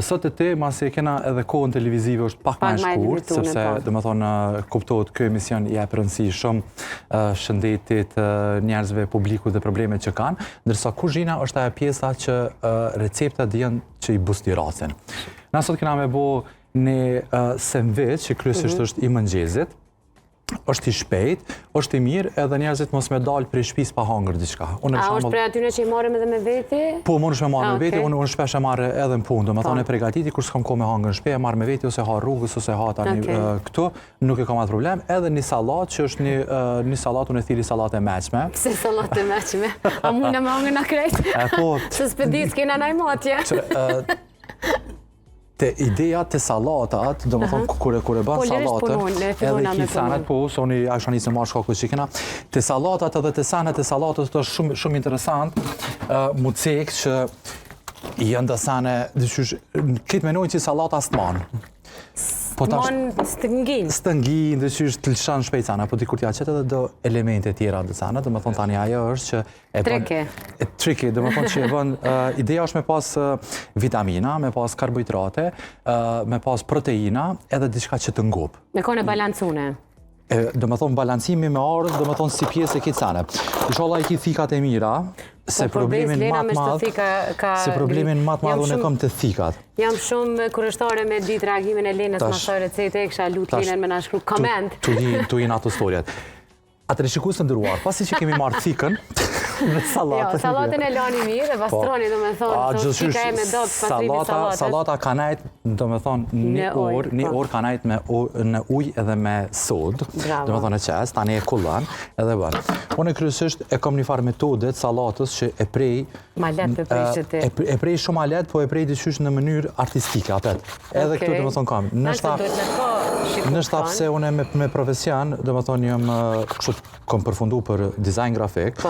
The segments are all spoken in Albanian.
Sot e ti, masi e kena edhe kohën televizive, është pak më e shkurt, sepse dhe më thonë kuptohet kë emision i jep rëndësi shumë shëndetit njerëzve, publikut dhe problemet që kanë, ndërsa kuzhina është ajo pjesa që receptat janë që i bustirasin. Na sot kena me bo një sandwich që kryesisht është i mëngjezit, është i shpejt, është i mirë, edhe njerëzit mos me dalë prej shtëpisë pa hangër diçka. A është prej atyre që i marrëm edhe me veti? Po, mundesh me marrë me veti, unë shpesh e marrë edhe në punë, do me thonë e pregatiti, kur s'kam kohë me hangër në shtëpi, e marrë me veti ose ha rrugës ose ha tani këtu, nuk e kam atë problem, edhe një sallatë që është një sallatë, unë e thiri sallatë e meqme. Pse sallatë e meqme? A mune me hangër në krejt? Se s'pedis kena naj matje? Te ideja të salatat, do më thonë kur e ban salatën, edhe ki sanet, po, se unë ashtë njësë marrë shkaku që kena, të salatat edhe të sanet e salatës të është shumë interesant, mu cekë që janë dhe sane, këtë menojnë që salata s'manë. Manë stëngin? Stëngin, dhe që është të lëshan shpejt sana, po dikur t'ja qëtë edhe do elemente tjera dhe sana, dhe më thonë tani ajo është që Trike, dhe më thonë që e bën, ideja është me pas vitamina, me pas karbohidrate, me pas proteina, edhe diçka që të ngopë. Me kone balancune? Dhe më thonë balancimi me ardhë, dhe më thonë si pjesë e kitë sana. Inshallah i ki thikat e mira, se problemin matë madhë unë e kom të thikat. Jam shumë kërështare me ditë reagimin e Lenës ma saj recete, e kësha lutë Lenën me nga shkru koment. Tu i ato storjet. Atër e shikus të ndëruar, pasi që kemi marrë thikën me salatën. Jo, salatën e lani mirë, e pastroni, do me thonë, thika e me dopë, pastrimi salatës. Salata ka najt, do me thonë, një orë ka najt në uj edhe me sodë, do me thonë e qes, tani e kullan, edhe bërë. Unë e kryesisht e kom një farë metodet salatës që e prej... Ma letë për prej që ti. E prej shumë ma letë, po e prej diqysh në mënyrë artistike, apet. Edhe këtu, do me thonë, kam. Nështa pse unë me profesion, do me thonë, jam kom përfundu për design grafik,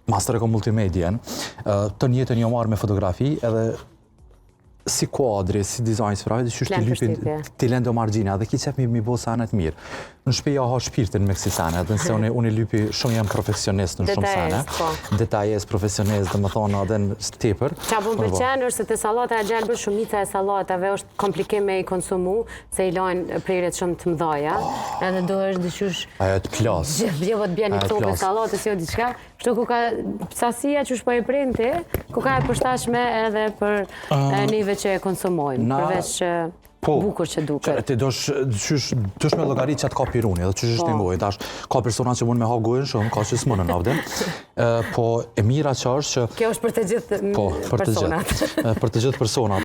master e kom multimedien, të njëtën një marrë me fotografi, edhe si kuadri, si dizajn, si pravi, që është të lypin të lendo margjina, dhe ki qep mi bo sanet mirë. Në shpeja ha shpirtin me kësi sanet, dhe nëse unë i lypi shumë jam profesionist në shumë sanet, detajes, profesionist, dhe më thonë edhe në tepër. Qa bu më përqenë është se të salata e gjelë bërë shumica e salatave është komplikim me i konsumu, se i lajnë prejret shumë të mdhaja, edhe do është dëshush... Ajo të plas. Gjevë të bjeni të topë salatës, jo diçka, shto ku ka sasia që shpo i printi, ku ka e përshtashme edhe për nive që e konsumojmë, përveç bukur që duke. Ti dosh me llogarit që atë ka piruni, edhe që është të ngojnë. Ka persona që mund me ha gojnë shumë, ka që s'mënë në avden. Po e mira që është që... Kjo është për të gjithë personat. Për të gjithë personat.